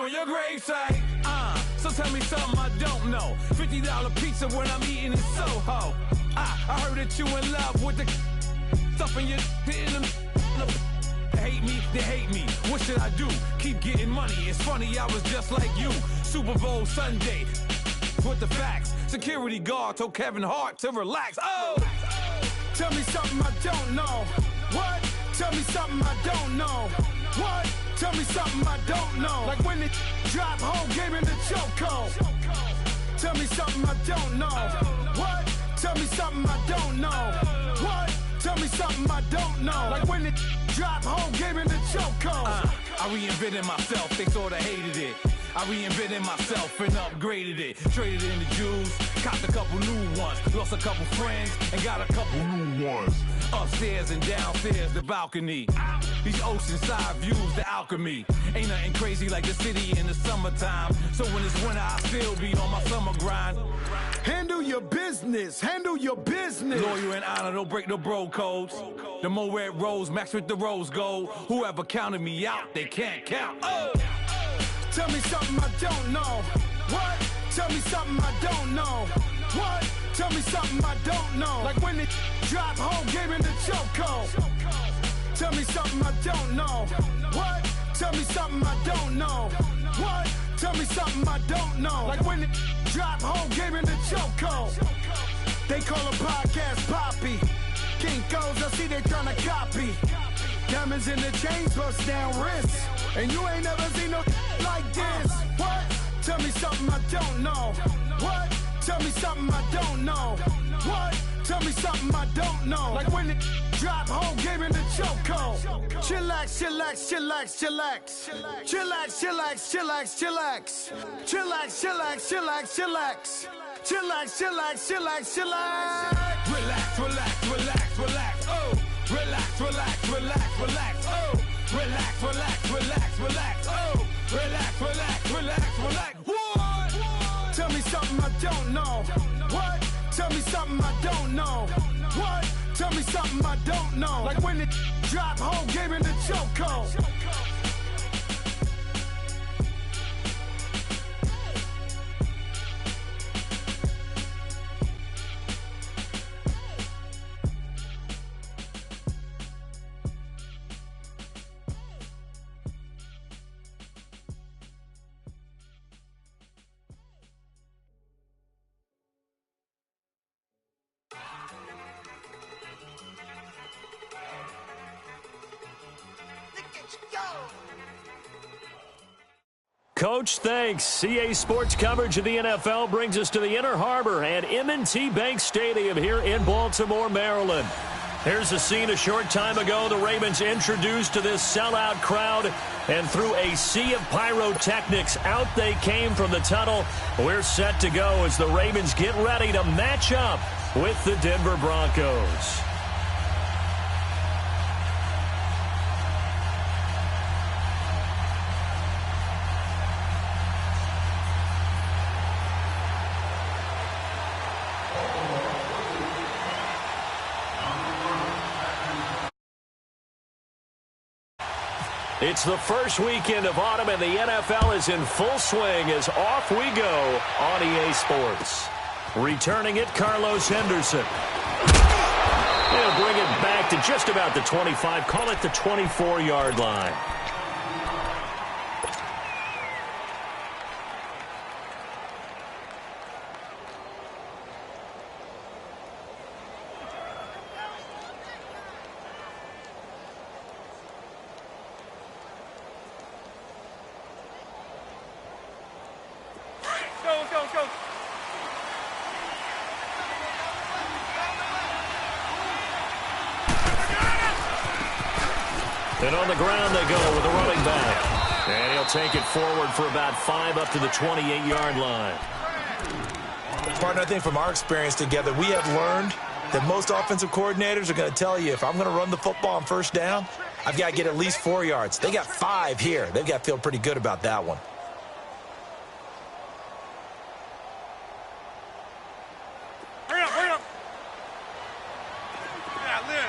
on your gravesite. So tell me something I don't know. $50 pizza when I'm eating in Soho. I heard that you in love with the stuff in your in them. Hate me, they hate me. What should I do? Keep getting money. It's funny, I was just like you. Super Bowl Sunday. With the facts. Security guard told Kevin Hart to relax. Oh! Tell me something I don't know. What? Tell me something I don't know. What? Tell me something I don't know. Like when it drop whole game in the chokehold. Tell me something I don't know. What? Tell me something I don't know. What? Tell me something I don't know. Like when it drop whole game in the chokehold. I reinvented myself, they sorta hated it. I reinvented myself and upgraded it. Traded in the Jews, copped a couple new ones. Lost a couple friends and got a couple new ones. Upstairs and downstairs, the balcony. These oceanside views, the alchemy. Ain't nothing crazy like the city in the summertime. So when it's winter, I still be on my summer grind. Handle your business, handle your business. Loyal and honor, don't break no bro codes. The more red rose, match with the rose gold. Whoever counted me out, they can't count. Oh! Tell me something I don't know. What? Tell me something I don't know. What? Tell me something I don't know. Like when it drop whole game in the chokehold. Tell me something I don't know. What? Tell me something I don't know. What? Tell me something I don't know. Like when it drop whole game in the chokehold. They call a podcast Poppy. Kinkos, I see they tryna copy. Diamonds in the chains, bust down wrists. And you ain't never seen no like this. What? Tell me something I don't know. What? Tell me something I don't know. What? Tell me something I don't know. Like when it drop whole game in the chokehold. Chillax, chillax, chillax, chillax. Chillax, chillax, chillax, chillax. Chillax, chillax, chillax, chillax. Chillax, chillax, chillax, chillax. Relax, relax, relax, relax. Oh. Relax, relax, relax, relax. Oh. Relax, relax, relax, relax. Oh. Relax, relax, relax, relax. What? Tell me something I don't know. What? Tell me something I don't know. What? Tell me something I don't know. Like when it drop whole game in the chokehold. Coach, thanks. CA Sports coverage of the NFL brings us to the Inner Harbor and M&T Bank Stadium here in Baltimore, Maryland. Here's the scene a short time ago. The Ravens introduced to this sellout crowd, and through a sea of pyrotechnics, out they came from the tunnel. We're set to go as the Ravens get ready to match up with the Denver Broncos. It's the first weekend of autumn, and the NFL is in full swing as off we go on EA Sports. Returning it, Carlos Henderson. He'll bring it back to just about the 25, call it the 24-yard line. And on the ground they go with a running back. And he'll take it forward for about 5 up to the 28-yard line. Partner, I think from our experience together, we have learned that most offensive coordinators are going to tell you, if I'm going to run the football on first down, I've got to get at least 4 yards. They got 5 here. They've got to feel pretty good about that one. Hurry up. Yeah, Liz.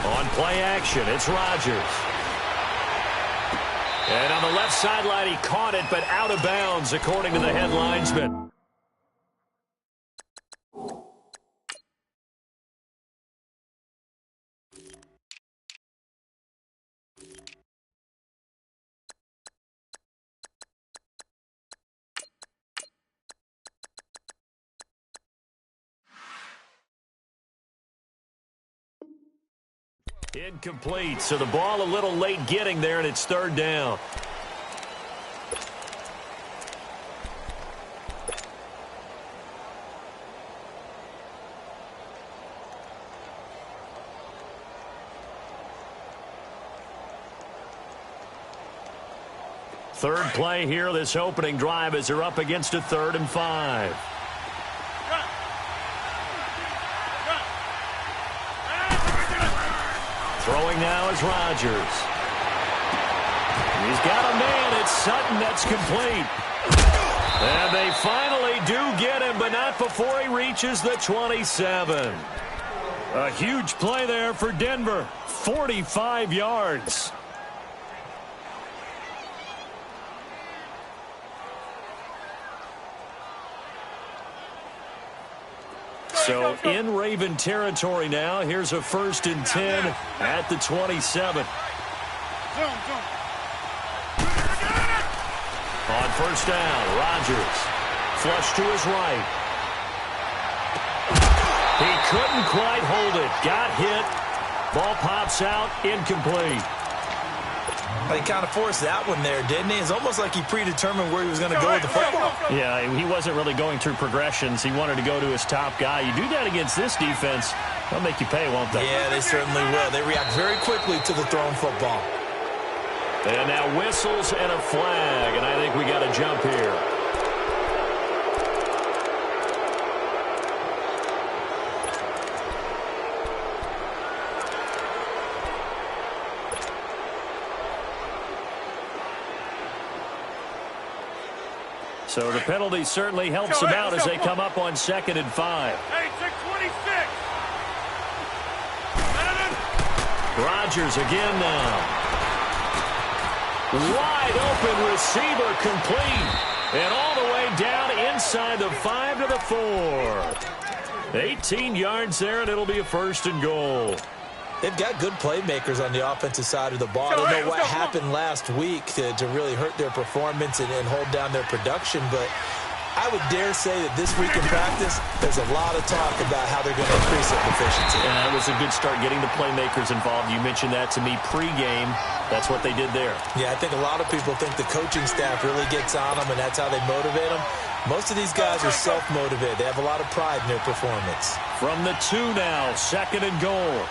On play action. It's Rodgers. And on the left sideline, he caught it, but out of bounds, according to the head linesman. Incomplete, so the ball a little late getting there, and it's third down. Third play here, this opening drive, as they're up against a 3rd and 5. Throwing now is Rodgers. He's got a man. It's Sutton. That's complete. And they finally do get him, but not before he reaches the 27. A huge play there for Denver. 45 yards. So in Raven territory now. Here's a 1st and 10 at the 27. On first down, Rodgers. Flush to his right. He couldn't quite hold it. Got hit. Ball pops out. Incomplete. He kind of forced that one there, didn't he? It's almost like he predetermined where he was going to go with the football. Yeah, he wasn't really going through progressions. He wanted to go to his top guy. You do that against this defense, they'll make you pay, won't they? Yeah, they certainly will. They react very quickly to the thrown football. And now whistles and a flag, and I think we got a jump here. So the penalty certainly helps them out as they come up on 2nd and 5. Hey, 626. Rodgers again now. Wide open receiver complete. And all the way down inside the 5 to the 4. 18 yards there, and it'll be a 1st and goal. They've got good playmakers on the offensive side of the ball. I don't know what happened last week to really hurt their performance and hold down their production, but I would dare say that this week in practice, there's a lot of talk about how they're going to increase their efficiency. And that was a good start, getting the playmakers involved. You mentioned that to me pregame. That's what they did there. Yeah, I think a lot of people think the coaching staff really gets on them, and that's how they motivate them. Most of these guys are self-motivated. They have a lot of pride in their performance. From the 2 now, 2nd and goal.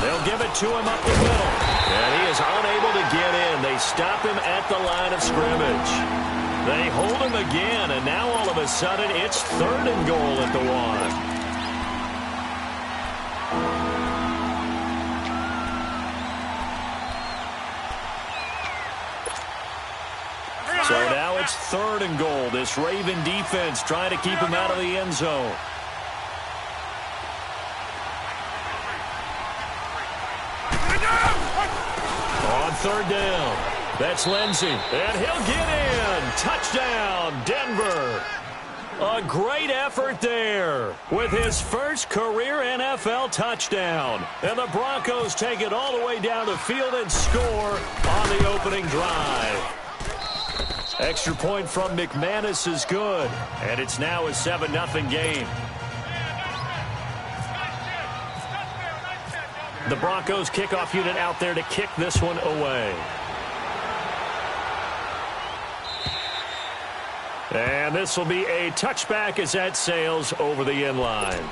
They'll give it to him up the middle. And he is unable to get in. They stop him at the line of scrimmage. They hold him again, and now all of a sudden it's 3rd and goal at the 1. So now it's 3rd and goal. This Raven defense trying to keep him out of the end zone. On 3rd down, that's Lindsey, and he'll get in. Touchdown, Denver. A great effort there with his first career NFL touchdown. And the Broncos take it all the way down the field and score on the opening drive. Extra point from McManus is good, and it's now a 7-0 game. The Broncos kickoff unit out there to kick this one away. And this will be a touchback as that sails over the end line.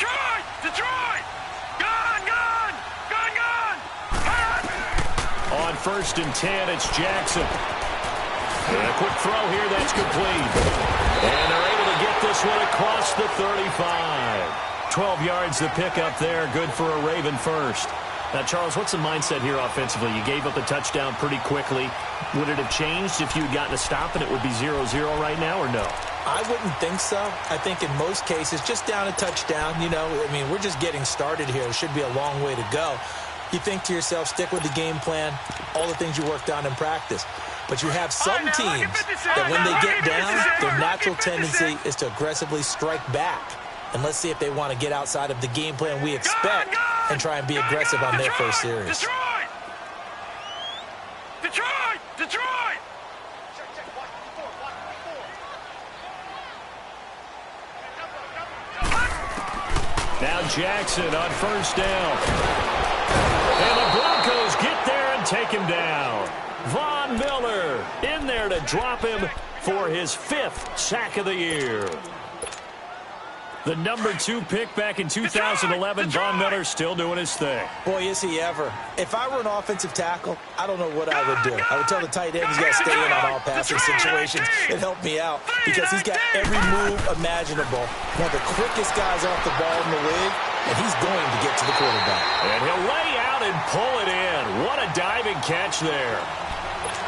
Detroit! Detroit! Gone! Gone! Gone! Gone! On 1st and 10, it's Jackson. And a quick throw here, that's complete. And they're able to get this one across the 35. 12 yards to pick up there, good for a Raven first. Now, Charles, what's the mindset here offensively? You gave up a touchdown pretty quickly. Would it have changed if you had gotten a stop and it would be 0-0 right now, or no? I wouldn't think so. I think in most cases, just down a touchdown, I mean, we're just getting started here. It should be a long way to go. You think to yourself, stick with the game plan, all the things you worked on in practice. But you have some teams that when they get down, their natural tendency is to aggressively strike back. And let's see if they want to get outside of the game plan we expect and try and be aggressive on their first series. Detroit! Detroit! Detroit! Now Jackson on 1st down. And the Broncos get there and take him down. Von Miller in there to drop him for his 5th sack of the year. The number 2 pick back in 2011, Von Miller still doing his thing. Boy, is he ever. If I were an offensive tackle, I don't know what I would do. I would tell the tight end he's got to stay in on all passing situations and help me out because he's got every move imaginable. One of the quickest guys off the ball in the league, and he's going to get to the quarterback. And he'll lay out and pull it in. What a diving catch there.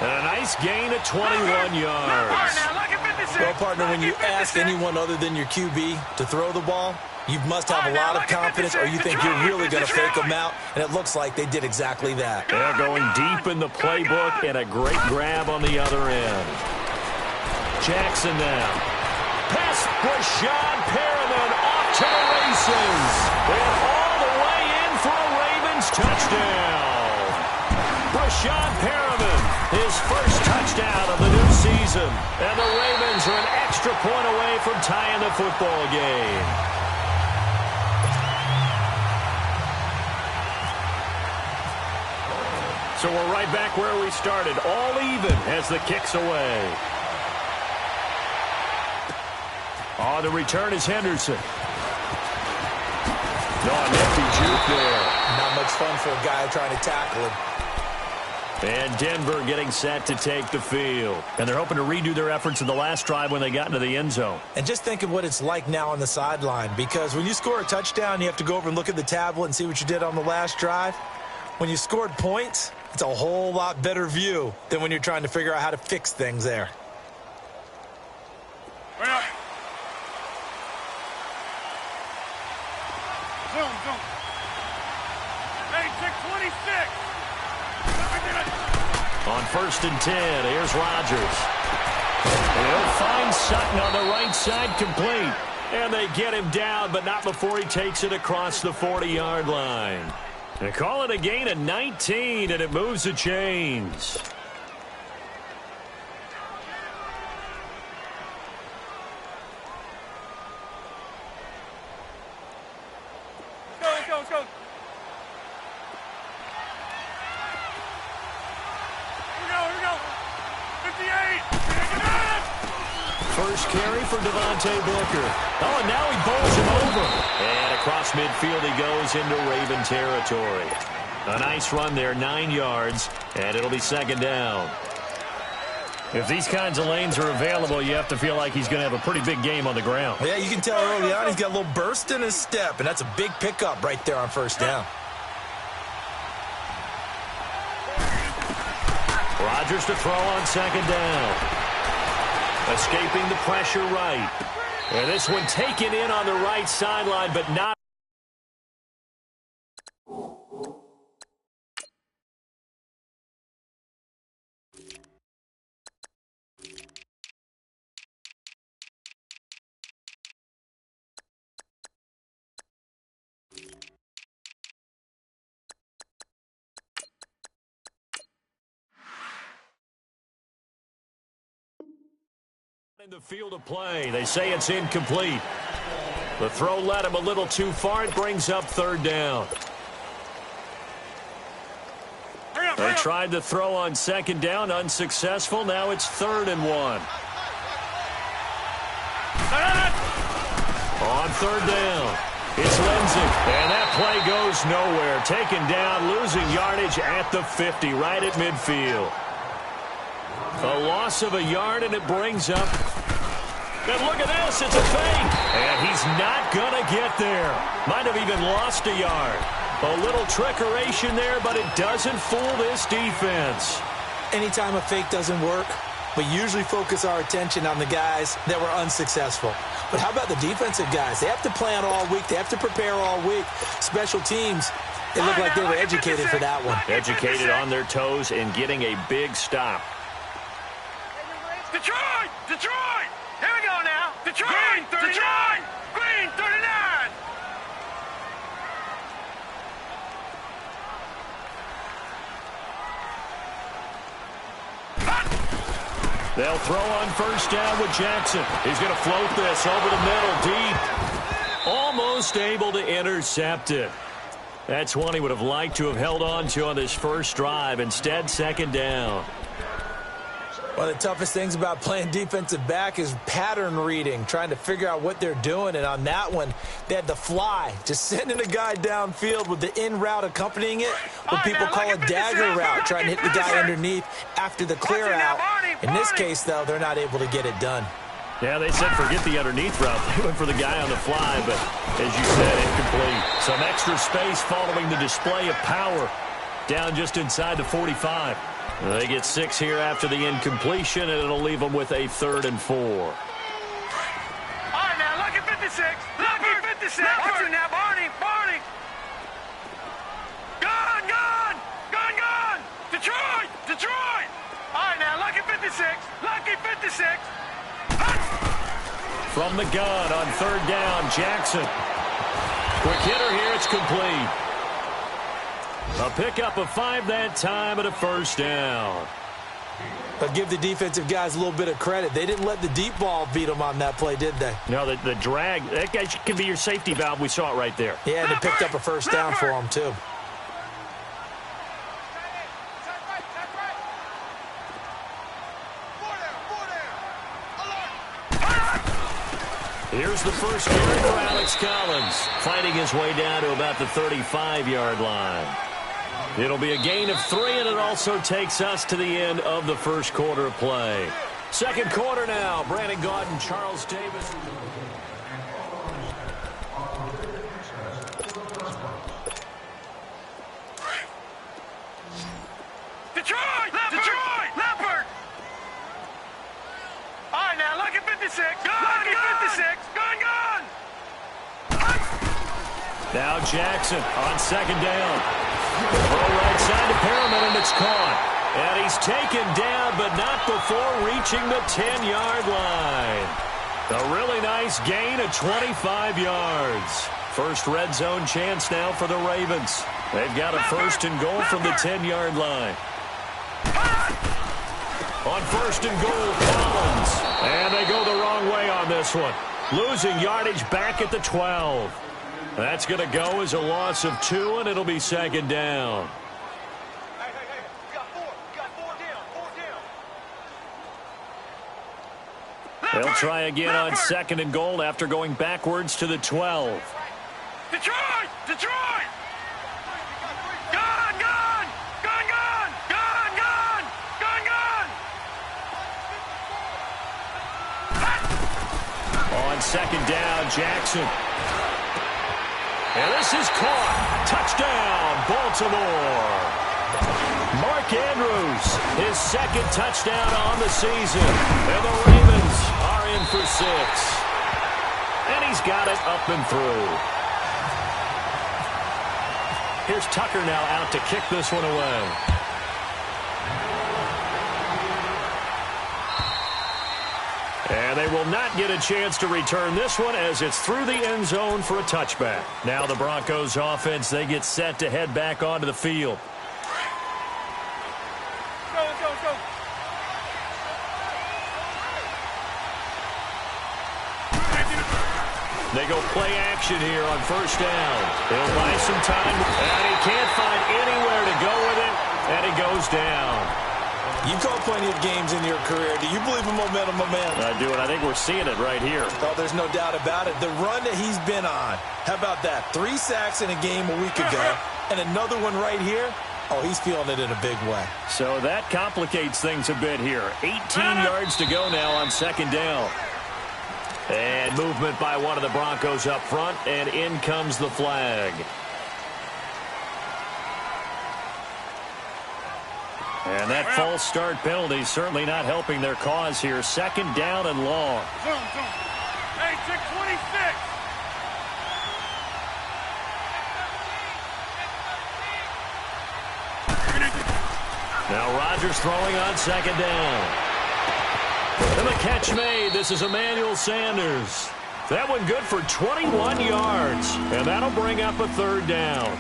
And a nice gain of 21 yards. Well, partner, when you ask anyone other than your QB to throw the ball, you must have a lot of confidence or you think you're really going to fake them out, and it looks like they did exactly that. They're going deep in the playbook and a great grab on the other end. Jackson now. Pass Rashad Perriman off to the races. And all the way in for a Ravens touchdown. Rashad Perriman, his first touchdown of the new season. And the Ravens are an extra point away from tying the football game. So we're right back where we started, all even as the kick's away. On the return is Henderson. No, a nifty juke there. Not much fun for a guy trying to tackle him. And Denver getting set to take the field. And they're hoping to redo their efforts in the last drive when they got into the end zone. And just think of what it's like now on the sideline, because when you score a touchdown, you have to go over and look at the tablet and see what you did on the last drive. When you scored points, it's a whole lot better view than when you're trying to figure out how to fix things there. Zoom. Hey, 626. On 1st and 10, here's Rodgers. He'll find Sutton on the right side, complete. And they get him down, but not before he takes it across the 40-yard line. They call it a gain of 19, and it moves the chains. Let's go. Here we go. 58. First carry for Devontae Booker. Oh, and now he bowls him over. And across midfield he goes into Raven territory. A nice run there, 9 yards, and it'll be 2nd down. If these kinds of lanes are available, you have to feel like he's going to have a pretty big game on the ground. Yeah, you can tell early on he's got a little burst in his step, and that's a big pickup right there on 1st down. Rodgers to throw on 2nd down. Escaping the pressure right. And this one taken in on the right sideline, but not. In the field of play, they say it's incomplete. The throw led him a little too far. It brings up 3rd down. They tried to throw on 2nd down, unsuccessful. Now it's 3rd and 1. On 3rd down, It's Lindsay, and that play goes nowhere. Taken down, losing yardage at the 50, right at midfield. A loss of a yard, and it brings up. And look at this, it's a fake. And he's not going to get there. Might have even lost a yard. A little trickeration there, but it doesn't fool this defense. Anytime a fake doesn't work, we usually focus our attention on the guys that were unsuccessful. But how about the defensive guys? They have to plan all week. They have to prepare all week. Special teams, they look like they were educated for that one. Educated on their toes and getting a big stop. Detroit! Detroit! Here we go now. Detroit! Green 39! Detroit! Green 39! They'll throw on first down with Jackson. He's going to float this over the middle, deep. Almost able to intercept it. That's one he would have liked to have held on to on this first drive. Instead, second down. One of the toughest things about playing defensive back is pattern reading, trying to figure out what they're doing. And on that one, they had the fly, just sending a guy downfield with the in route accompanying it, what people call a dagger route, trying to hit the guy underneath after the clear out. In this case, though, they're not able to get it done. Yeah, they said forget the underneath route. They went for the guy on the fly, but as you said, incomplete. Some extra space following the display of power. Down just inside the 45. They get 6 here after the incompletion, and it'll leave them with a 3rd and 4. All right, now, look at 56. Look at 56. Watch it now, Barney. Barney. Gone, gone. Gone, gone. Detroit. Detroit. All right, now, look at 56. Lucky 56. From the gun on 3rd down, Jackson. Quick hitter here, it's complete. A pickup of 5 that time and a first down. But give the defensive guys a little bit of credit. They didn't let the deep ball beat them on that play, did they? No, the drag, that guy can be your safety valve. We saw it right there. Yeah, and they picked up a first down for them, too. Here's the first carry for Alex Collins, fighting his way down to about the 35-yard line. It'll be a gain of 3, and it also takes us to the end of the first quarter of play. Second quarter now. Brandon Gaudin, Charles Davis. Detroit! Detroit! Leopard! All right, now, look at 56. Look at 56. Gone, gone! Now Jackson on 2nd down. Throw right side to Perriman, and it's caught. And he's taken down, but not before reaching the 10-yard line. A really nice gain of 25 yards. First red zone chance now for the Ravens. They've got a 1st and goal from the 10-yard line. On 1st and goal, Collins. And they go the wrong way on this one. Losing yardage back at the 12. That's going to go as a loss of 2, and it'll be 2nd down. Hey, you got 4. You got 4 down. They'll try again on 2nd and goal after going backwards to the 12. Detroit! Detroit! Gone, gone! Gone, gone! Gone, gone! Gone, gone! On 2nd down, Jackson. And this is caught. Touchdown, Baltimore. Mark Andrews, his 2nd touchdown on the season. And the Ravens are in for 6. And he's got it up and through. Here's Tucker now out to kick this one away. And they will not get a chance to return this one as it's through the end zone for a touchback. Now the Broncos offense, they get set to head back onto the field. Let's go. They go play action here on 1st down. He'll buy some time, and he can't find anywhere to go with it, and he goes down. You call plenty of games in your career. Do you believe in momentum, my man? I do, and I think we're seeing it right here. Oh, there's no doubt about it. The run that he's been on. How about that? 3 sacks in a game a week ago, and another one right here. Oh, he's feeling it in a big way. So that complicates things a bit here. 18 yards to go now on second down. And movement by one of the Broncos up front, and in comes the flag. And that false start penalty certainly not helping their cause here. Second down and long. Hey, 626. Now Rodgers throwing on second down. And the catch made. This is Emmanuel Sanders. That one good for 21 yards. And that'll bring up a third down.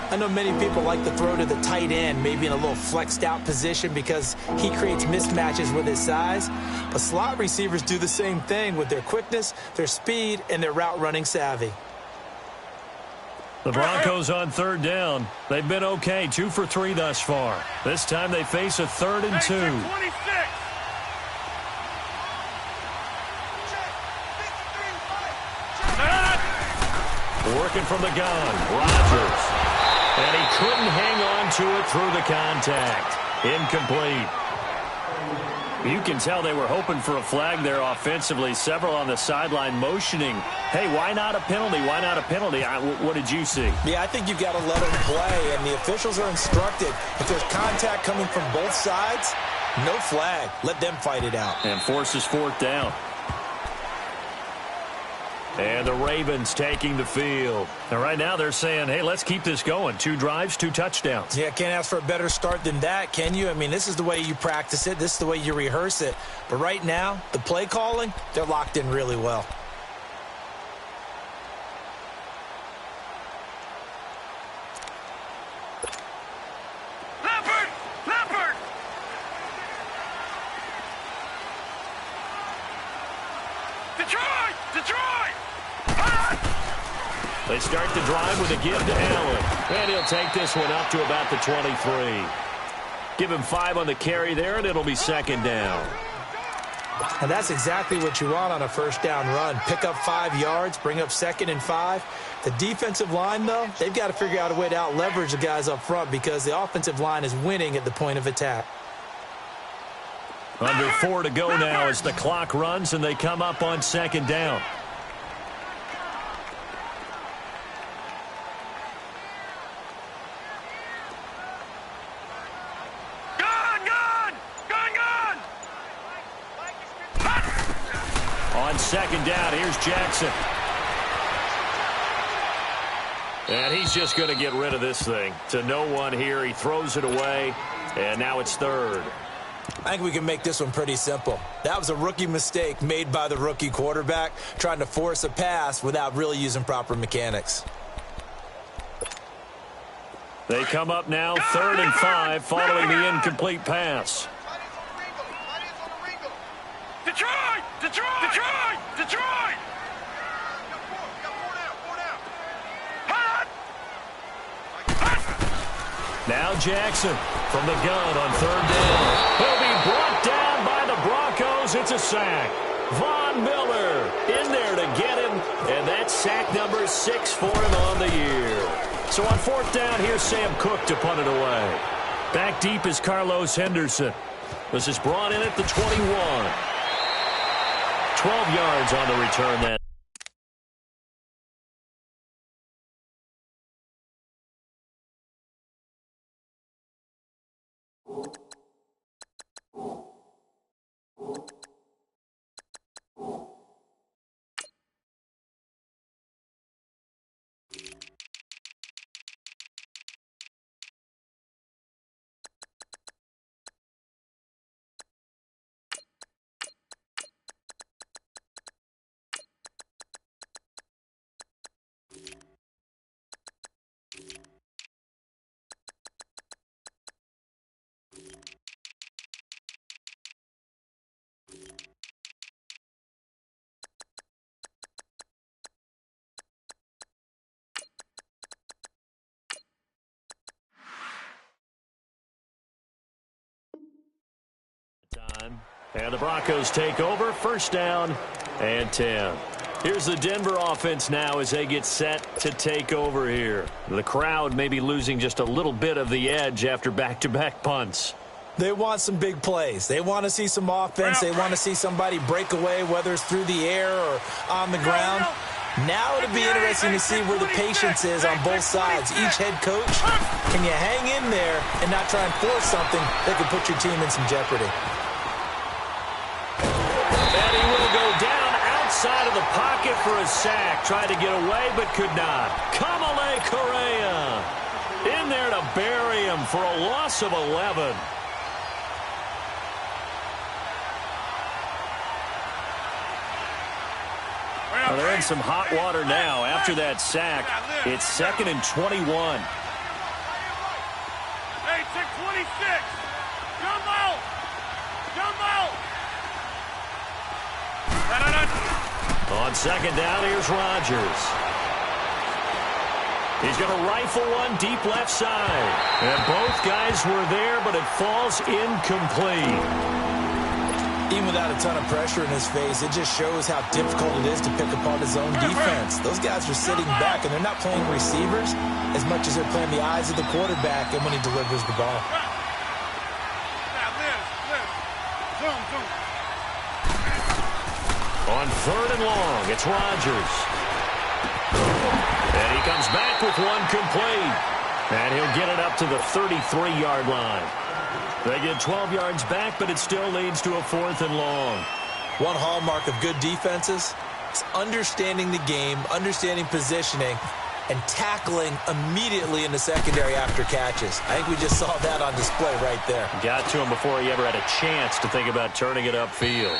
I know many people like to throw to the tight end, maybe in a little flexed out position because he creates mismatches with his size. But slot receivers do the same thing with their quickness, their speed, and their route running savvy. The Broncos on third down. They've been okay, 2 for 3 thus far. This time they face a 3rd and 2. Hey, 626. Working from the gun, Rodgers. And he couldn't hang on to it through the contact. Incomplete. You can tell they were hoping for a flag there offensively. Several on the sideline motioning, hey, why not a penalty? Why not a penalty? What did you see? Yeah, I think you've got to let them play, and the officials are instructed. If there's contact coming from both sides, no flag. Let them fight it out. And forces 4th down. And the Ravens taking the field. And right now they're saying, hey, let's keep this going. 2 drives, 2 touchdowns. Yeah, can't ask for a better start than that, can you? I mean, this is the way you practice it. This is the way you rehearse it. But right now, the play calling, they're locked in really well. Leopard! Detroit! They start the drive with a give to Allen. And he'll take this one up to about the 23. Give him 5 on the carry there, and it'll be second down. And that's exactly what you want on a first down run. Pick up 5 yards, bring up 2nd and 5. The defensive line, though, they've got to figure out a way to out-leverage the guys up front because the offensive line is winning at the point of attack. Under 4 to go now as the clock runs, and they come up on second down. On second down, here's Jackson. And he's just going to get rid of this thing. To no one here. He throws it away, and now it's 3rd. I think we can make this one pretty simple. That was a rookie mistake made by the rookie quarterback, trying to force a pass without really using proper mechanics. They come up now 3rd and 5 following the incomplete pass. Detroit! Now Jackson from the gun on 3rd down. He'll be brought down by the Broncos. It's a sack. Von Miller in there to get him, and that's sack number 6 for him on the year. So on 4th down, here's Sam Cook to punt it away. Back deep is Carlos Henderson. This is brought in at the 21. 12 yards on the return then. And the Broncos take over, first down and 10. Here's the Denver offense now as they get set to take over here. The crowd may be losing just a little bit of the edge after back-to-back punts. They want some big plays. They want to see some offense. They want to see somebody break away, whether it's through the air or on the ground. Now it'll be interesting to see where the patience is on both sides. Each head coach, can you hang in there and not try and force something that could put your team in some jeopardy? And he will go down outside of the pocket for a sack. Tried to get away but could not. Kamale Correa in there to bury him for a loss of 11. Well, they're in some hot water now after that sack. It's 2nd and 21. Hey, check 26. Jump out. Jump out. On 2nd down, here's Rodgers. He's going to rifle one deep left side. And both guys were there, but it falls incomplete. Even without a ton of pressure in his face, it just shows how difficult it is to pick apart his own defense. Those guys are sitting back, and they're not playing receivers as much as they're playing the eyes of the quarterback and when he delivers the ball. On 3rd and long, it's Rodgers. And he comes back with one complete. And he'll get it up to the 33-yard line. They get 12 yards back, but it still leads to a 4th and long. One hallmark of good defenses is understanding the game, understanding positioning, and tackling immediately in the secondary after catches. I think we just saw that on display right there. Got to him before he ever had a chance to think about turning it upfield.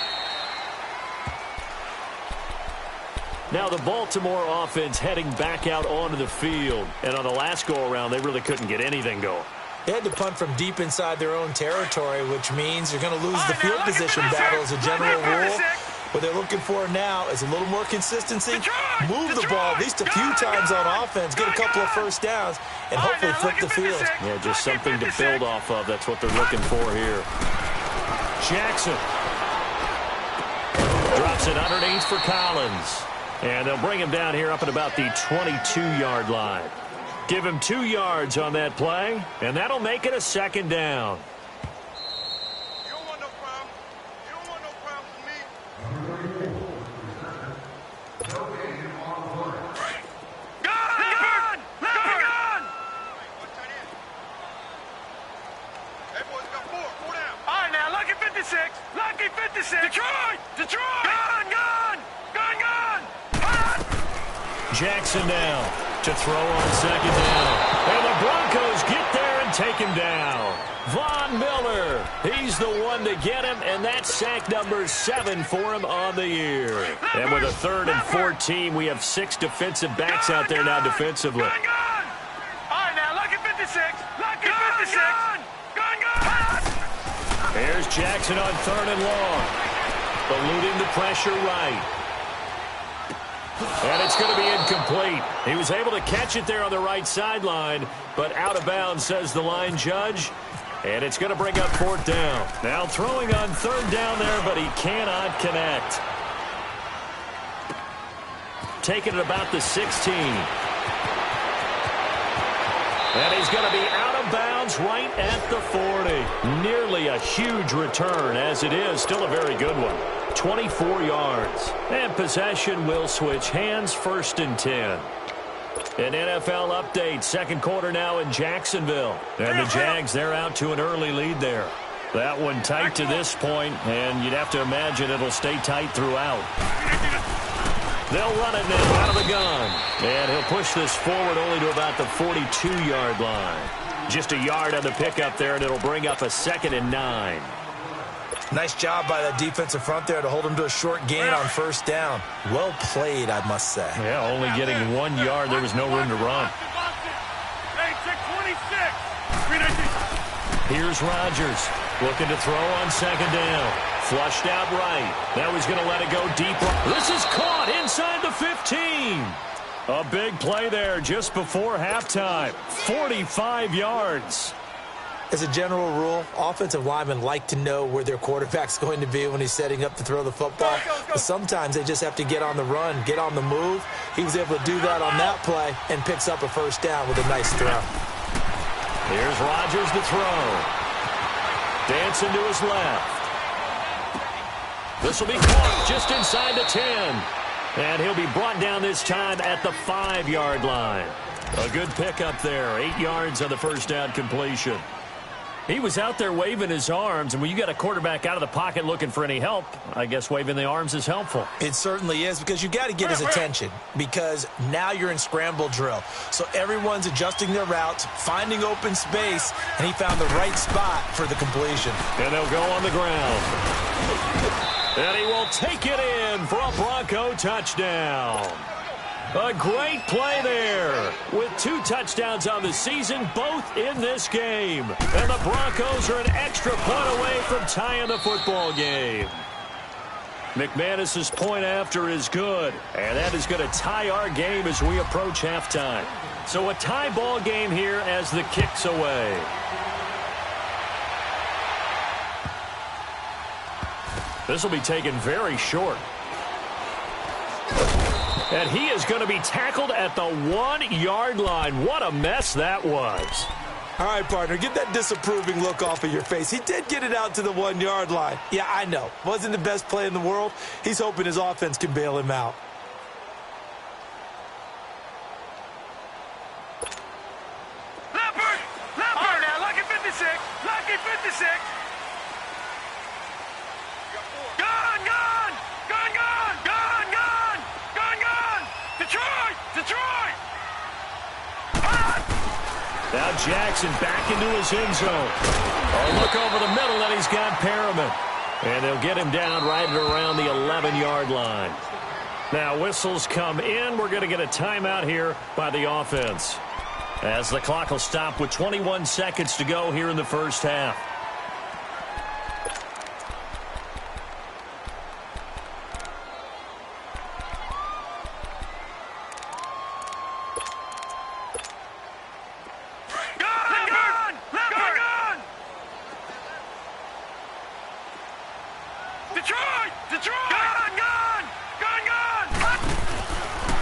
Now the Baltimore offense heading back out onto the field. And on the last go-around, they really couldn't get anything going. They had to punt from deep inside their own territory, which means you're going to lose the field position battle as a general rule. What they're looking for now is a little more consistency, move the ball at least a few times on offense, get a couple of first downs, and hopefully flip the field. Yeah, just something to build off of. That's what they're looking for here. Jackson drops it underneath for Collins. And they'll bring him down here up at about the 22-yard line. Give him 2 yards on that play, and that'll make it a 2nd down. You don't want no problem. You don't want no problem with me. Gun! Gun! Hey, boys, got 4. 4 down. All right, now, lucky 56. Lucky 56. Detroit! Detroit! Gun! Jackson now to throw on 2nd down. And the Broncos get there and take him down. Von Miller, he's the one to get him, and that's sack number 7 for him on the year. And with a 3rd and 14, we have 6 defensive backs out there now defensively. All right, now, lucky 56. Lucky 56. Gun! Here's Jackson on 3rd and long. Eluding the pressure right. And it's going to be incomplete. He was able to catch it there on the right sideline, but out of bounds, says the line judge. And it's going to bring up 4th down. Now throwing on 3rd down there, but he cannot connect. Taking it about the 16. And he's going to be out of bounds right at the 40. Nearly a huge return, as it is. Still a very good one. 24 yards. And possession will switch hands, 1st and 10. An NFL update. 2nd quarter now in Jacksonville. And the Jags, they're out to an early lead there. That one tight to this point, and you'd have to imagine it'll stay tight throughout. They'll run it now out of the gun. And he'll push this forward only to about the 42-yard line. Just a yard on the pickup there, and it'll bring up a 2nd and 9. Nice job by that defensive front there to hold him to a short gain on 1st down. Well played, I must say. Yeah, only getting 1 yard. There was no room to run. Hey, check 26. Here's Rodgers looking to throw on 2nd down. Flushed out right. Now he's going to let it go deep. This is caught inside the 15. A big play there just before halftime. 45 yards. As a general rule, offensive linemen like to know where their quarterback's going to be when he's setting up to throw the football. But sometimes they just have to get on the run, get on the move. He was able to do that on that play and picks up a first down with a nice throw. Here's Rodgers to throw. Dancing to his left. This will be caught just inside the 10. And he'll be brought down this time at the 5-yard line. A good pickup there. 8 yards on the first down completion. He was out there waving his arms, and when you got a quarterback out of the pocket looking for any help, I guess waving the arms is helpful. It certainly is, because you got to get his attention, because now you're in scramble drill. So everyone's adjusting their routes, finding open space, and he found the right spot for the completion. And they'll go on the ground. And he will take it in for a Bronco touchdown. A great play there with 2 touchdowns on the season, both in this game. And the Broncos are an extra point away from tying the football game. McManus's point after is good, and that is going to tie our game as we approach halftime. So a tie ball game here as the kick's away. This will be taken very short. And he is going to be tackled at the 1-yard line. What a mess that was. All right, partner, get that disapproving look off of your face. He did get it out to the 1-yard line. Yeah, I know. Wasn't the best play in the world. He's hoping his offense can bail him out. Leopard! Leopard! All right, now, lucky 56. Lucky 56. Gun, gun! Gun, gun! Gun, gun! Gun, gun! Detroit! Detroit! Now Jackson back into his end zone. Oh, look over the middle, and he's got Perriman. And they'll get him down right around the 11-yard line. Now whistles come in. We're going to get a timeout here by the offense, as the clock will stop with 21 seconds to go here in the first half.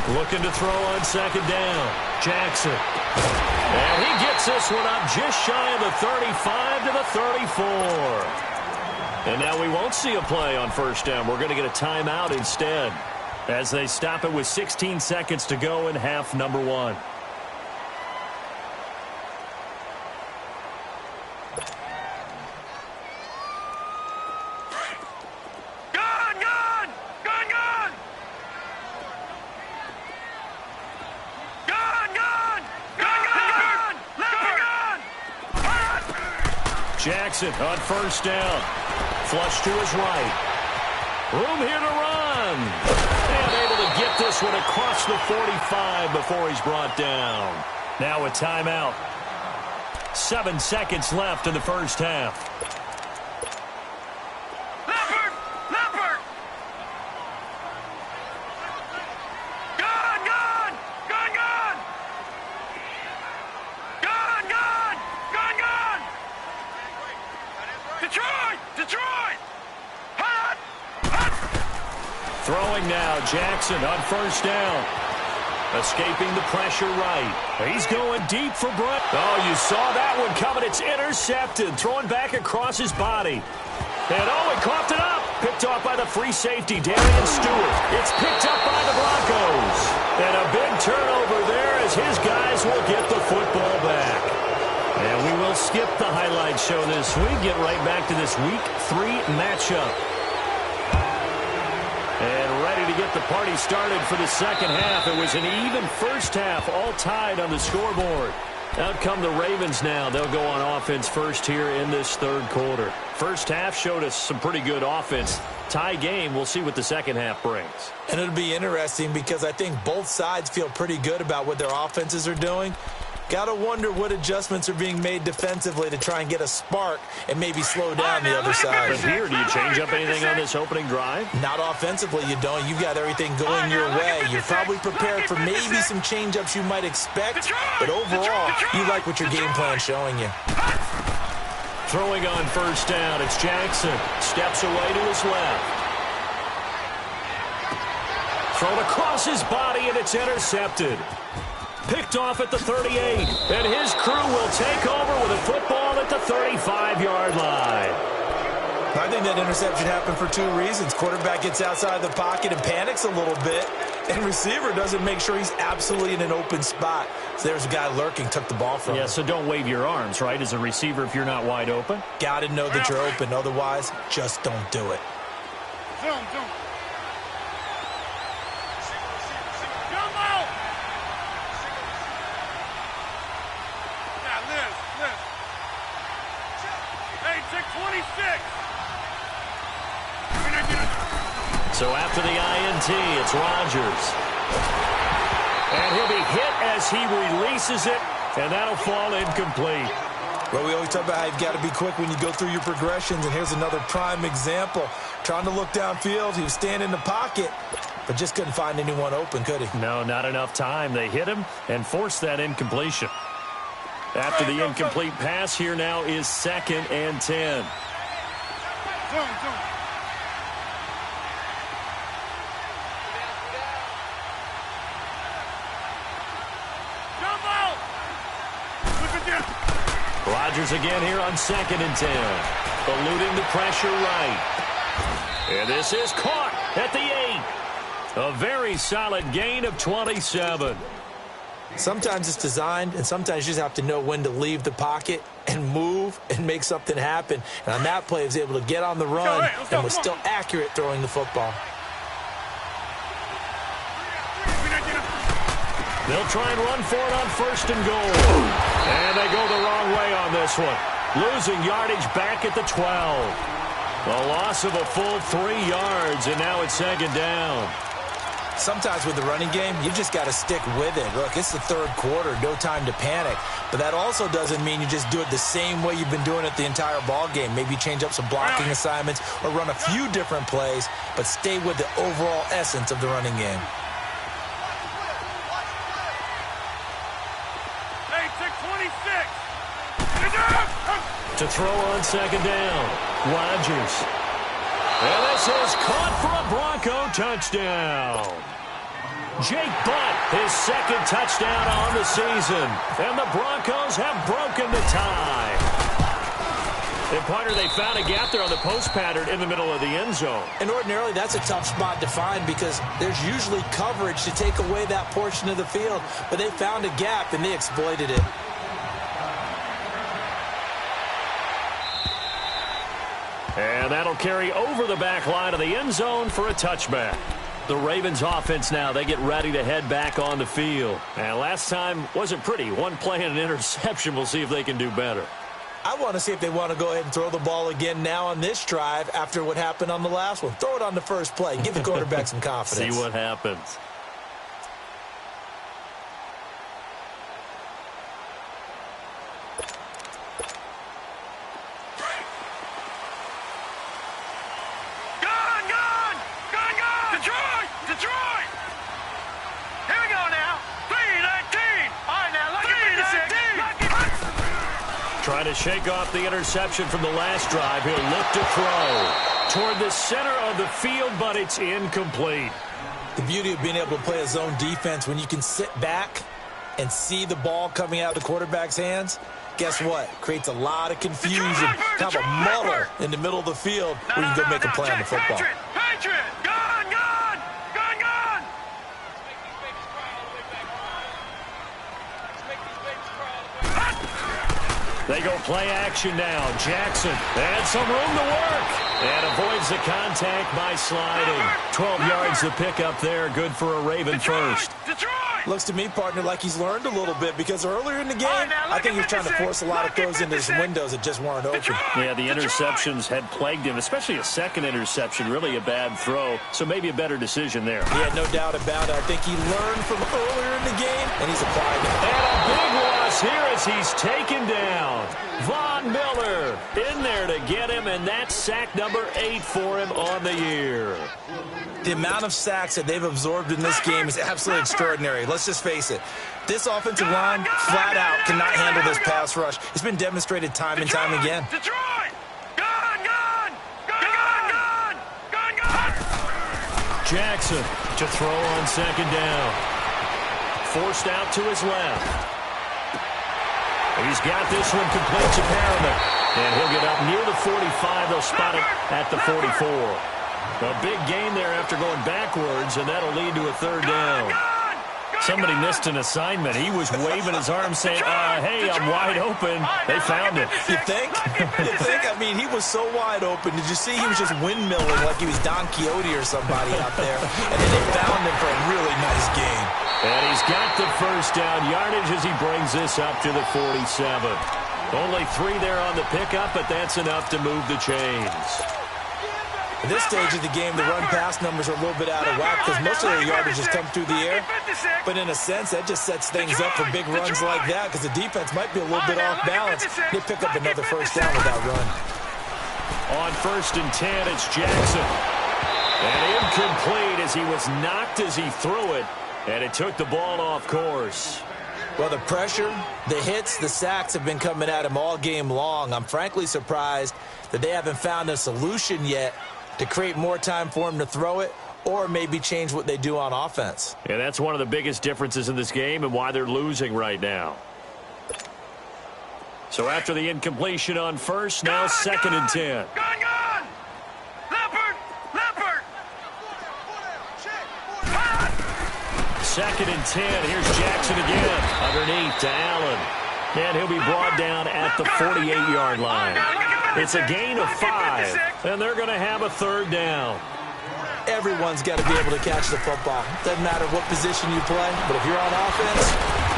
Looking to throw on second down. Jackson. And he gets this one up just shy of the 35 to the 34. And now we won't see a play on first down. We're going to get a timeout instead, as they stop it with 16 seconds to go in half number 1. Jackson on first down. Flush to his right. Room here to run. And able to get this one across the 45 before he's brought down. Now a timeout. 7 seconds left in the first half. Leopard! Leopard! Gun, gun! Gun, gun! Gun, gun! Gun, gun! Detroit! Detroit! Hot! Hot! Throwing now, Jackson on first down. Escaping the pressure right. He's going deep for Brett. Oh, you saw that one coming. It's intercepted. Throwing back across his body. And oh, he coughed it up. Picked off by the free safety, Darian Stewart. It's picked up by the Broncos. And a big turnover there as his guys will get the football back. And we will skip the highlight show this week. Get right back to this Week 3 matchup. And ready to get the party started for the second half. It was an even first half, all tied on the scoreboard. Out come the Ravens now. They'll go on offense first here in this third quarter. First half showed us some pretty good offense. Tie game, we'll see what the second half brings. And it'll be interesting because I think both sides feel pretty good about what their offenses are doing. Got to wonder what adjustments are being made defensively to try and get a spark and maybe slow down the other side. But here, do you change up anything on this opening drive? Not offensively, you don't. You've got everything going your way. You're probably prepared for maybe some change-ups you might expect, but overall, you like what your game plan's showing you. Throwing on first down, it's Jackson. Steps away to his left. Thrown across his body, and it's intercepted. Picked off at the 38, and his crew will take over with a football at the 35-yard line. I think that interception happened for two reasons. Quarterback gets outside the pocket and panics a little bit, and receiver doesn't make sure he's absolutely in an open spot. So there's a guy lurking, took the ball from him. Yeah, so don't wave your arms, right, as a receiver if you're not wide open. Got to know that you're open. Otherwise, just don't do it. Zoom. Jump out! Now, Liz. Hey, check 26. So after the INT, it's Rodgers. And he'll be hit as he releases it, and that'll fall incomplete. Well, we always talk about how you've got to be quick when you go through your progressions, and here's another prime example. Trying to look downfield, he was standing in the pocket, but just couldn't find anyone open, could he? No, not enough time. They hit him and forced that incompletion. After the incomplete pass, here now is 2nd and 10. Zoom. Rodgers again here on 2nd and 10. Eluding the pressure right. And this is caught at the 8. A very solid gain of 27. Sometimes it's designed, and sometimes you just have to know when to leave the pocket and move and make something happen. And on that play, he was able to get on the run and was still accurate throwing the football. They'll try and run for it on 1st and goal. And they go the wrong way on this one. Losing yardage back at the 12. A loss of a full 3 yards, and now it's 2nd down. Sometimes with the running game, you've just got to stick with it. Look, it's the 3rd quarter, no time to panic. But that also doesn't mean you just do it the same way you've been doing it the entire ball game. Maybe change up some blocking assignments or run a few different plays, but stay with the overall essence of the running game. To throw on 2nd down, Rodgers. And this is caught for a Bronco touchdown. Jake Butt, his 2nd touchdown on the season. And the Broncos have broken the tie. And, partner, they found a gap there on the post pattern in the middle of the end zone. And ordinarily, that's a tough spot to find because there's usually coverage to take away that portion of the field. But they found a gap, and they exploited it. And that'll carry over the back line of the end zone for a touchback. The Ravens offense now, they get ready to head back on the field. And last time wasn't pretty. One play and an interception. We'll see if they can do better. I want to see if they want to go ahead and throw the ball again now on this drive after what happened on the last one. Throw it on the first play. Give the quarterback some confidence. See what happens. Detroit! Here we go now. 3-19. All right, now, lucky 56. Trying to shake off the interception from the last drive. He'll look to throw toward the center of the field, but it's incomplete. The beauty of being able to play a zone defense when you can sit back and see the ball coming out of the quarterback's hands, guess what? Creates a lot of confusion, kind of a muddle in the middle of the field where you can go make a play on the football. Patriot! Gone! They go play action now. Jackson had some room to work and avoids the contact by sliding. 12 yards to pick up there. Good for a Raven first. Detroit! Looks to me, partner, like he's learned a little bit because earlier in the game, I think he was trying to force a lot of throws into his windows that just weren't open. Yeah, the interceptions had plagued him, especially a second interception. Really a bad throw, so maybe a better decision there. Yeah, no doubt about it. I think he learned from earlier in the game, and he's applied it. And a big loss here as he's taken down. Von Miller in there to get him, and that's sack number 8 for him on the year. The amount of sacks that they've absorbed in this game is absolutely extraordinary. let's just face it. This offensive line, flat out, cannot handle this pass rush. It's been demonstrated time and time again. Detroit! Gun! Gun! Gun! Gun! Gun! Gun! Jackson to throw on second down. Forced out to his left. He's got this one complete to Perriman. And he'll get up near the 45. They'll spot it at the 44. A big gain there after going backwards, and that'll lead to a third down. Somebody missed an assignment. He was waving his arms saying, hey, I'm wide open. They found it. You think? You think? I mean, he was so wide open. Did you see he was just windmilling like he was Don Quixote or somebody out there? And then they found him for a really nice gain. And he's got the first down yardage as he brings this up to the 47. Only 3 there on the pickup, but that's enough to move the chains. At this stage of the game, the run-pass numbers are a little bit out of whack because most of their yardage has come through the air. But in a sense, that just sets things up for big runs like that because the defense might be a little bit off balance. They pick up another first down with that run. On 1st and 10, it's Jackson. And incomplete as he was knocked as he threw it. And it took the ball off course. Well, the pressure, the hits, the sacks have been coming at him all game long. I'm frankly surprised that they haven't found a solution yet to create more time for him to throw it or maybe change what they do on offense. Yeah, that's one of the biggest differences in this game and why they're losing right now. So after the incompletion on first, now 2nd and 10. Gun! Leopard! 2nd and 10. Here's Jackson again. Underneath to Allen. And he'll be brought down at the 48-yard line. It's a gain of 5, and they're going to have a third down. Everyone's got to be able to catch the football. Doesn't matter what position you play, but if you're on offense,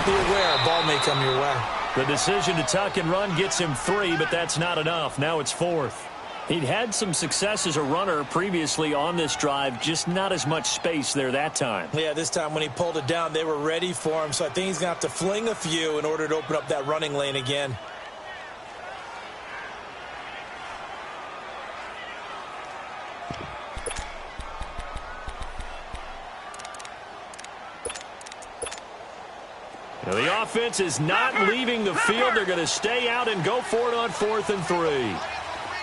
be aware a ball may come your way. The decision to tuck and run gets him 3, but that's not enough. Now it's 4th. He'd had some success as a runner previously on this drive, just not as much space there that time. Yeah, this time when he pulled it down, they were ready for him, so I think he's going to have to fling a few in order to open up that running lane again. Now the offense is not leaving the field. They're going to stay out and go for it on 4th and 3.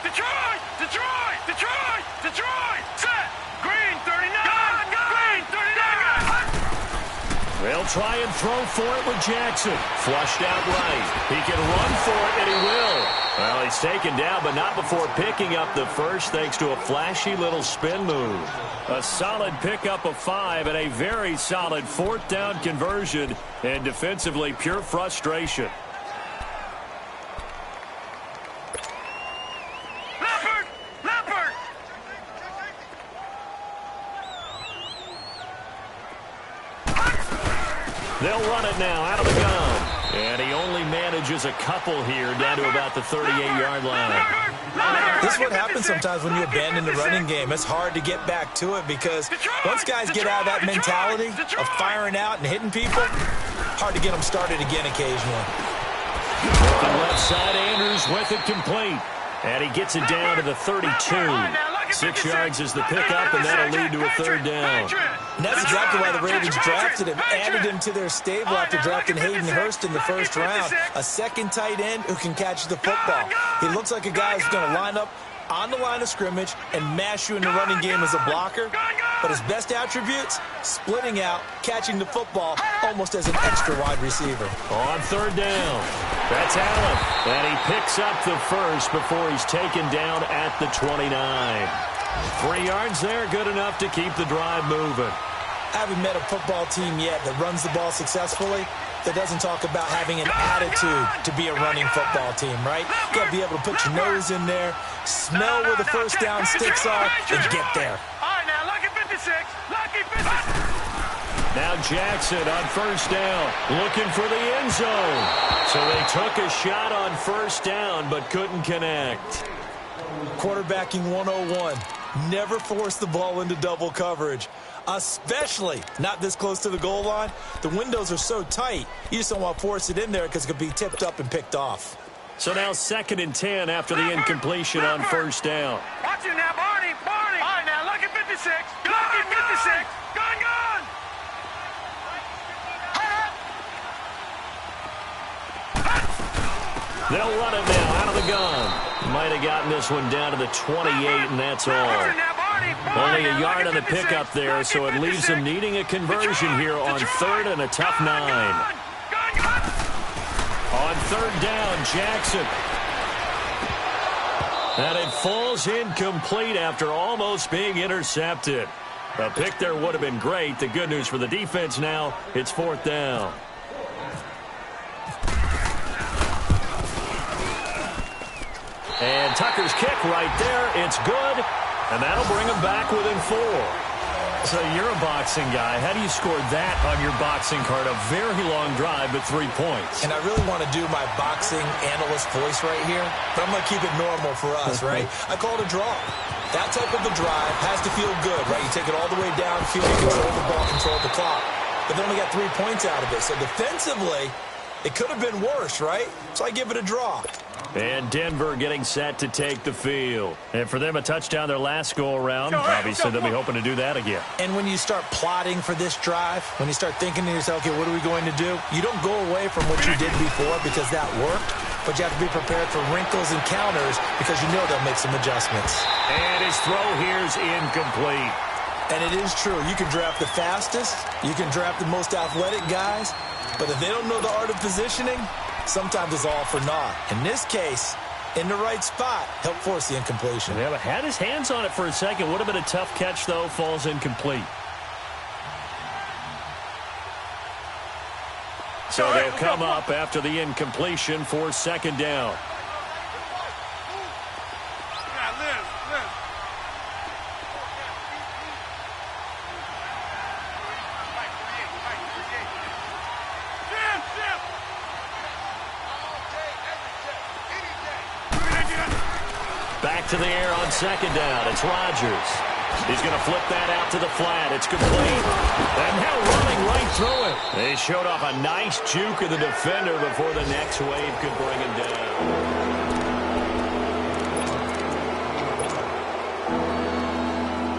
Detroit! Detroit! Detroit! Detroit! Set! Green 39! Green 39! They'll try and throw for it with Jackson. Flushed out right. He can run for it, and he will. Well, he's taken down, but not before picking up the first thanks to a flashy little spin move. A solid pickup of 5 and a very solid 4th down conversion, and defensively pure frustration. They'll run it now out of the gun. And he only manages a couple here down to about the 38-yard line. This is what happens sometimes when you abandon the running game. It's hard to get back to it because once guys get out of that mentality of firing out and hitting people, hard to get them started again occasionally. The left side, Andrews with it complete. And he gets it down to the 32. 6 yards is the pickup, and that'll lead to a third down. And that's exactly why the Ravens drafted him, added him to their stable after drafting Hayden Hurst in the first round. A second tight end who can catch the football. He looks like a guy who's going to line up on the line of scrimmage and mash you in the running game as a blocker. But his best attributes, splitting out, catching the football almost as an extra wide receiver. On third down, that's Allen. And he picks up the first before he's taken down at the 29. 3 yards there, good enough to keep the drive moving. I haven't met a football team yet that runs the ball successfully that doesn't talk about having an attitude to be a running football team, right? You got to be able to put your nose in there, smell where the first down sticks are, and get there. All right, now, lucky 56. Lucky 56. Now Jackson on first down, looking for the end zone. So they took a shot on first down, but couldn't connect. Quarterbacking 101. Never force the ball into double coverage, especially not this close to the goal line. The windows are so tight, you just don't want to force it in there because it could be tipped up and picked off. So now 2nd and 10 after the incompletion on first down. Watch it now, Barney. All right, now, lucky 56. Lucky 56. Gun. They'll run it now out of the gun. Might have gotten this one down to the 28, and that's all. Only a yard on the pickup there, so it leaves them needing a conversion here on 3rd and a tough 9. On 3rd down, Jackson. And it falls incomplete after almost being intercepted. A pick there would have been great. The good news for the defense now, it's 4th down. And Tucker's kick right there. It's good. And that'll bring him back within 4. So you're a boxing guy. How do you score that on your boxing card? A very long drive, but 3 points. And I really want to do my boxing analyst voice right here, but I'm going to keep it normal for us, right? I call it a draw. That type of a drive has to feel good, right? You take it all the way down, feel you control the ball, control the clock. But they only got 3 points out of it. So defensively, it could have been worse, right? So I give it a draw. And Denver getting set to take the field. And for them, a touchdown their last go-around. Obviously, they'll be hoping to do that again. And when you start plotting for this drive, when you start thinking to yourself, okay, what are we going to do? You don't go away from what you did before because that worked, but you have to be prepared for wrinkles and counters because you know they'll make some adjustments. And his throw here's incomplete. And it is true. You can draft the fastest. You can draft the most athletic guys. But if they don't know the art of positioning, sometimes it's all for naught. In this case, in the right spot, helped force the incompletion. Yeah, but had his hands on it for a second. Would have been a tough catch, though. Falls incomplete. So they'll come up after the incompletion for 2nd down. Back to the air on 2nd down. It's Rodgers. He's going to flip that out to the flat. It's complete. And now running right through it. They showed off a nice juke of the defender before the next wave could bring him down.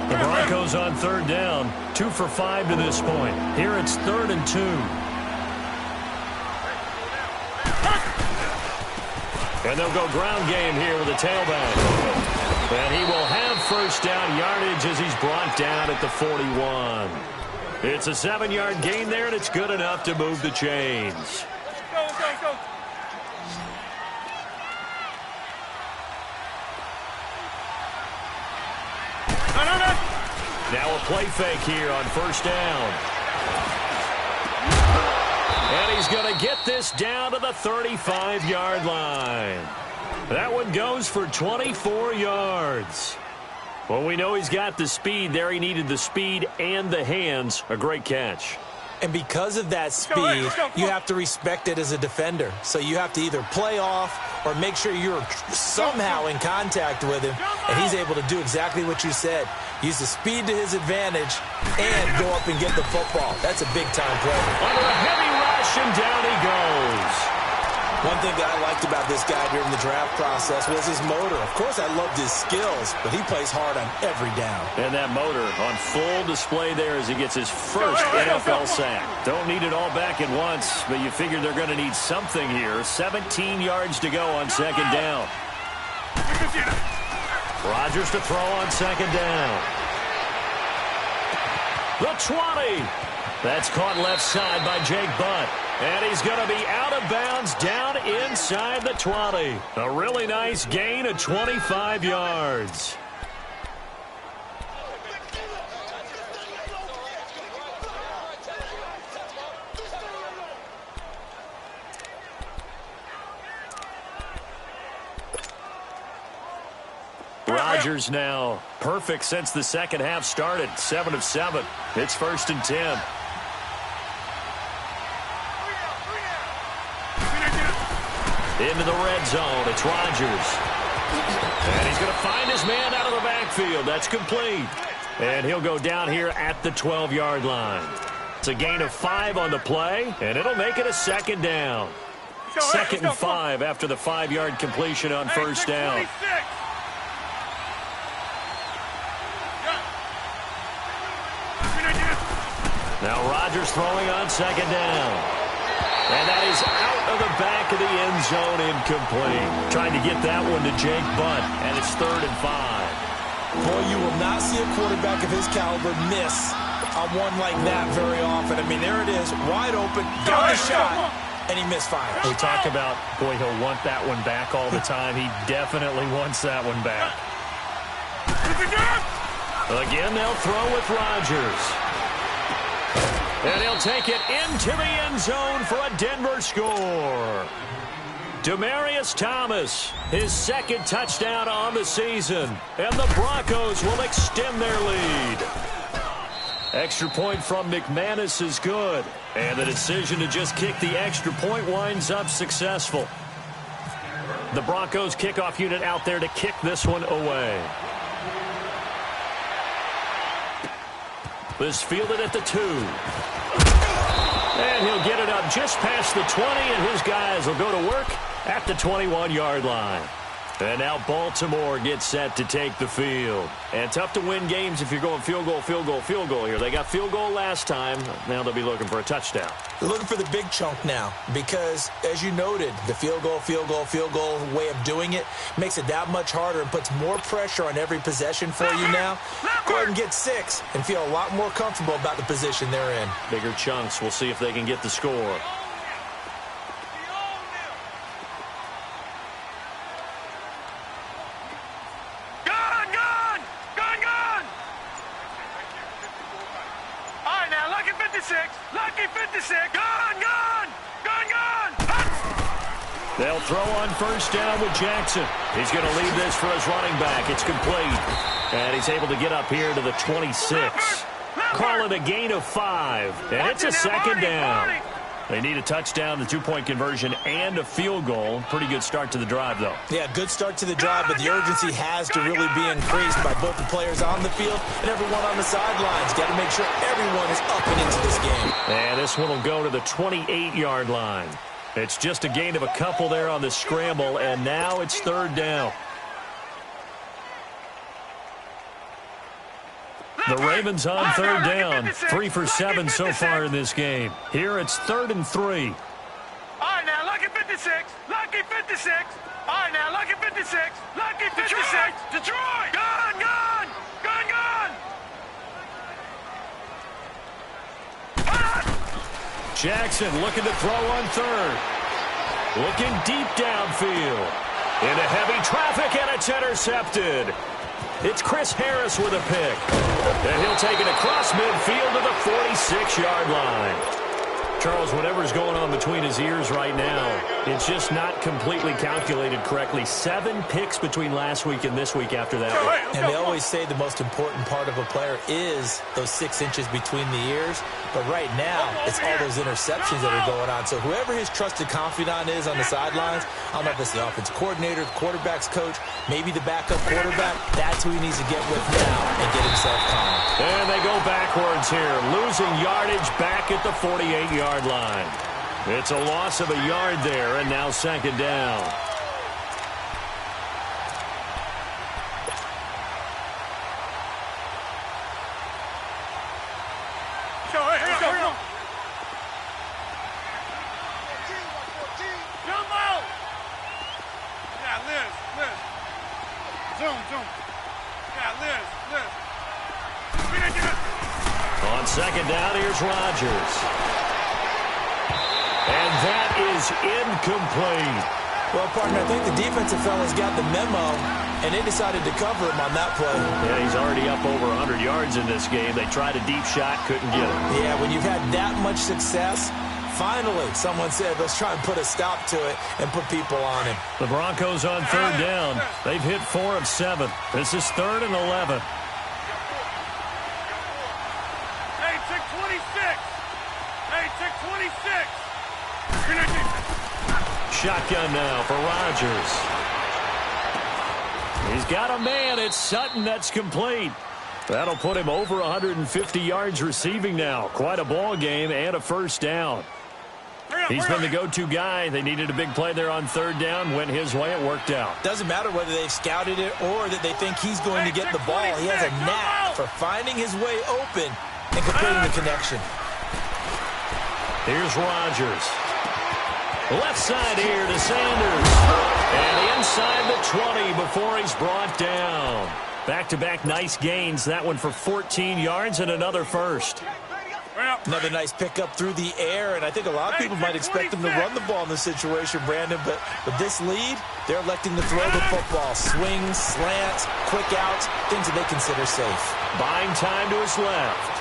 The Broncos on 3rd down. 2 for 5 to this point. Here it's 3rd and 2. And they'll go ground game here with a tailback. And he will have 1st down yardage as he's brought down at the 41. It's a 7-yard gain there, and it's good enough to move the chains. Go. No. Now a play fake here on 1st down. And he's going to get this down to the 35-yard line. That one goes for 24 yards. Well, we know he's got the speed there. He needed the speed and the hands. A great catch. And because of that speed, you have to respect it as a defender. So you have to either play off or make sure you're somehow in contact with him. And he's able to do exactly what you said. Use the speed to his advantage and go up and get the football. That's a big-time play. Under a heavy rush, and down he goes. One thing that I liked about this guy during the draft process was his motor. Of course, I loved his skills, but he plays hard on every down. And that motor on full display there as he gets his first NFL sack. Don't need it all back at once, but you figure they're going to need something here. 17 yards to go on 2nd down. Rodgers to throw on 2nd down. The 20. That's caught left side by Jake Butt. And he's going to be out of bounds down inside the 20. A really nice gain of 25 yards. Rodgers now perfect since the second half started. 7 of 7. It's 1st and 10. Into the red zone. It's Rodgers. And he's going to find his man out of the backfield. That's complete. And he'll go down here at the 12-yard line. It's a gain of 5 on the play, and it'll make it a 2nd down. 2nd and 5 after the 5-yard completion on 1st down. Now Rodgers throwing on 2nd down. And that is out of the back of the end zone, incomplete. Trying to get that one to Jake Butt, and it's 3rd and 5. Boy, you will not see a quarterback of his caliber miss on one like that very often. I mean, there it is, wide open, got the shot, and he misfired. We talk about, boy, he'll want that one back all the time. He definitely wants that one back. Again, they'll throw with Rodgers. And he'll take it into the end zone for a Denver score. Demaryius Thomas, his 2nd touchdown on the season. And the Broncos will extend their lead. Extra point from McManus is good. And the decision to just kick the extra point winds up successful. The Broncos kickoff unit out there to kick this one away. This fielded at the 2. And he'll get it up just past the 20, and his guys will go to work at the 21-yard line. And now Baltimore gets set to take the field. And tough to win games if you're going field goal, field goal, field goal here. They got field goal last time. Now they'll be looking for a touchdown. They're looking for the big chunk now because, as you noted, the field goal way of doing it makes it that much harder and puts more pressure on every possession for you now. Go ahead and get 6 and feel a lot more comfortable about the position they're in. Bigger chunks. We'll see if they can get the score. Lucky 56. Gone. They'll throw on 1st down with Jackson. He's going to lead this for his running back. It's complete. And he's able to get up here to the 26. Call it a gain of 5. And it's a 2nd down. They need a touchdown, the 2-point conversion, and a field goal. Pretty good start to the drive, though. Yeah, good start to the drive, but the urgency has to really be increased by both the players on the field and everyone on the sidelines. Got to make sure everyone is up and into this game. And this one will go to the 28-yard line. It's just a gain of a couple there on the scramble, and now it's 3rd down. The Ravens on 3rd down. 3 for 7 so far in this game. Here it's 3rd and 3. All right, now, lucky 56. Lucky 56. All right, now, lucky 56. Lucky 56. Detroit. Gone. Jackson looking to throw on 3rd. Looking deep downfield. Into heavy traffic, and it's intercepted. It's Chris Harris with a pick. And he'll take it across midfield to the 46-yard line. Charles, whatever's going on between his ears right now, it's just not completely calculated correctly. 7 picks between last week and this week after that one. And they always say the most important part of a player is those 6 inches between the ears. But right now, it's all those interceptions that are going on. So whoever his trusted confidant is on the sidelines, I don't know if it's the offensive coordinator, the quarterback's coach, maybe the backup quarterback, that's who he needs to get with now and get himself calm. And they go backwards here, losing yardage back at the 48-yard line. It's a loss of a yard there, and now 2nd down. On 2nd down, here's Rodgers. And that is incomplete. Well, partner, I think the defensive fellas got the memo, and they decided to cover him on that play. Yeah, he's already up over 100 yards in this game. They tried a deep shot, couldn't get it. Yeah, when you've had that much success, finally someone said, let's try and put a stop to it and put people on him. The Broncos on 3rd down. They've hit 4 of 7. This is 3rd and 11. Hey, check 26. Hey, check 26. Shotgun now for Rodgers. He's got a man. It's Sutton. That's complete. That'll put him over 150 yards receiving now. Quite a ball game and a 1st down. He's been the go-to guy. They needed a big play there on 3rd down. Went his way. It worked out. Doesn't matter whether they've scouted it or that they think he's going to get the ball. He has a knack for finding his way open and completing the connection. Here's Rodgers. Left side here to Sanders. And inside the 20 before he's brought down. Back-to-back nice gains. That one for 14 yards and another first. Another nice pickup through the air, and I think a lot of people might expect them to run the ball in this situation, Brandon, but with this lead, they're electing to throw the football. Swings, slants, quick outs, things that they consider safe. Buying time to his left.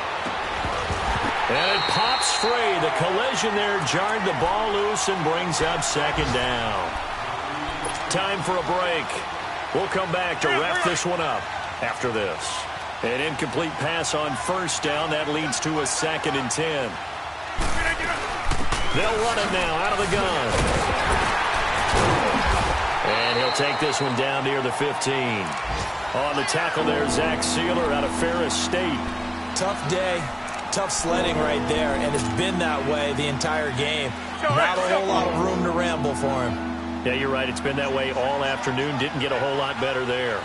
And it pops free. The collision there jarred the ball loose and brings up second down. Time for a break. We'll come back to wrap this one up after this. An incomplete pass on first down. That leads to a 2nd and 10. They'll run it now out of the gun. And he'll take this one down near the 15. On the tackle there, Zach Sealer out of Ferris State. Tough day, tough sledding right there, and it's been that way the entire game. Not a whole lot of room to ramble for him. Yeah, you're right. It's been that way all afternoon. Didn't get a whole lot better there.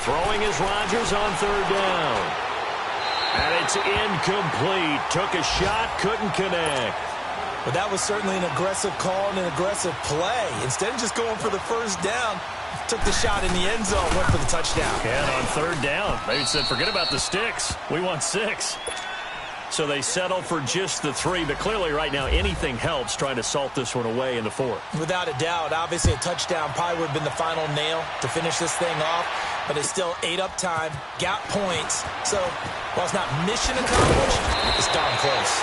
Throwing is Rodgers on 3rd down. And it's incomplete. Took a shot, couldn't connect. But that was certainly an aggressive call and an aggressive play. Instead of just going for the first down, took the shot in the end zone, went for the touchdown. And on 3rd down, they said, forget about the sticks. We want 6. So they settle for just the 3, but clearly right now anything helps trying to salt this one away in the 4th. Without a doubt, obviously a touchdown probably would have been the final nail to finish this thing off, but it's still ate up time, got points, so while it's not mission accomplished, it's darn close.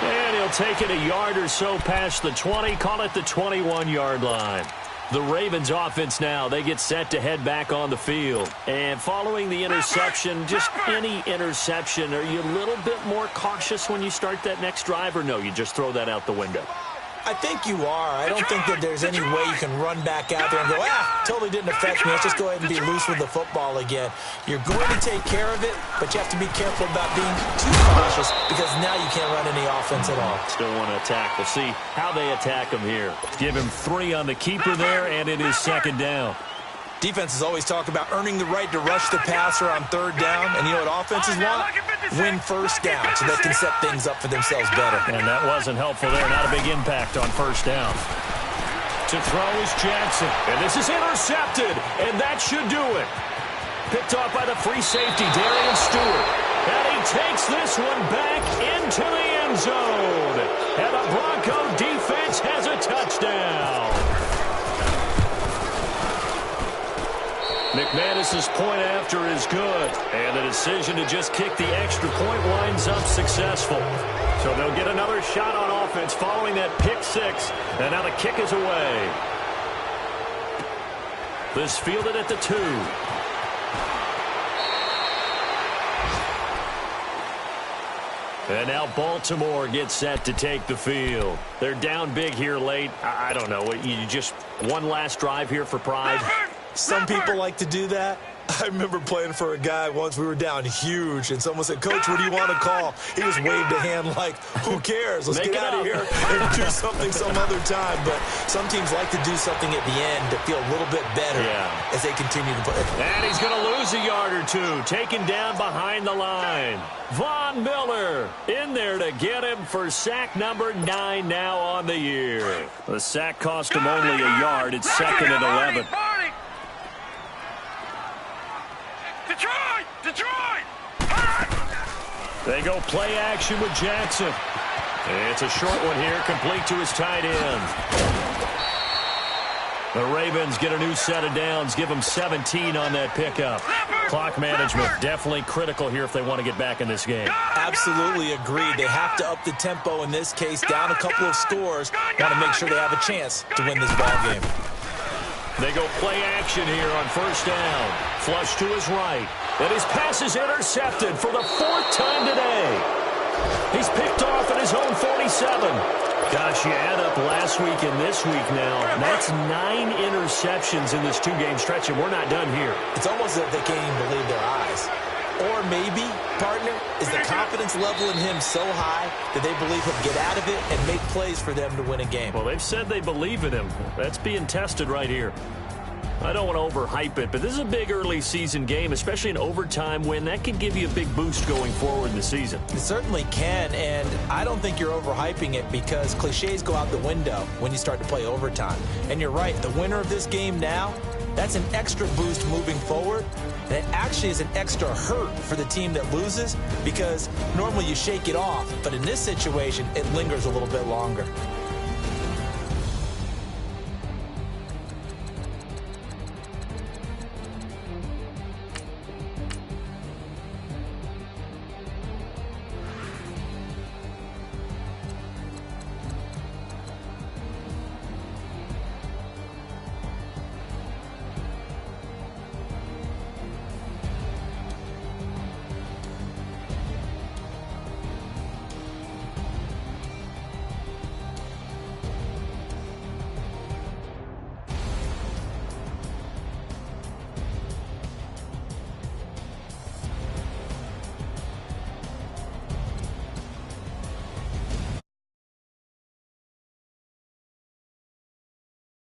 And he'll take it a yard or so past the 20, call it the 21-yard line. The Ravens offense now, they get set to head back on the field. And following the interception, just any interception, are you a little bit more cautious when you start that next drive, or no, you just throw that out the window? I think you are. I don't think that there's any way you can run back out there and go, totally didn't affect me. Let's just go ahead and be loose with the football again. You're going to take care of it, but you have to be careful about being too cautious because now you can't run any offense at all. Still want to attack. We'll see how they attack him here. Give him 3 on the keeper there, and it is 2nd down. Defenses always talk about earning the right to rush the passer on 3rd down, and you know what offenses want? Win first down so they can set things up for themselves better. And that wasn't helpful there. Not a big impact on first down. To throw is Jackson, and this is intercepted, and that should do it. Picked off by the free safety, Darian Stewart. And he takes this one back into the end zone. And the Bronco defense has a touchdown. McManus's point after is good, and the decision to just kick the extra point winds up successful. So they'll get another shot on offense following that pick 6, and now the kick is away. This fielded at the 2. And now Baltimore gets set to take the field. They're down big here late. I don't know. You just one last drive here for pride? Some people like to do that. I remember playing for a guy once. We were down huge, and someone said, Coach, what do you want to call? He just waved a hand like, who cares? Let's get out of here and do something some other time. But some teams like to do something at the end to feel a little bit better as they continue to play. And he's going to lose a yard or 2, taken down behind the line. Von Miller in there to get him for sack number 9 now on the year. The sack cost him only a yard. It's 2nd and 11. They go play action with Jackson. It's a short one here, complete to his tight end. The Ravens get a new set of downs, give them 17 on that pickup. Clock management definitely critical here if they want to get back in this game. Absolutely agreed. They have to up the tempo in this case, down a couple of scores. Want to make sure they have a chance to win this ball game. They go play action here on first down. Flush to his right. And his pass is intercepted for the 4th time today. He's picked off at his own 47. Gosh, you add up last week and this week now. That's 9 interceptions in this 2-game stretch, and we're not done here. It's almost as if they can't even believe their eyes. Or maybe, partner, is the confidence level in him so high that they believe he'll get out of it and make plays for them to win a game. Well, they've said they believe in him. That's being tested right here. I don't want to overhype it, but this is a big early season game, especially an overtime win. That can give you a big boost going forward in the season. It certainly can, and I don't think you're overhyping it because cliches go out the window when you start to play overtime. And you're right, the winner of this game now, that's an extra boost moving forward. And it actually is an extra hurt for the team that loses because normally you shake it off, but in this situation, it lingers a little bit longer.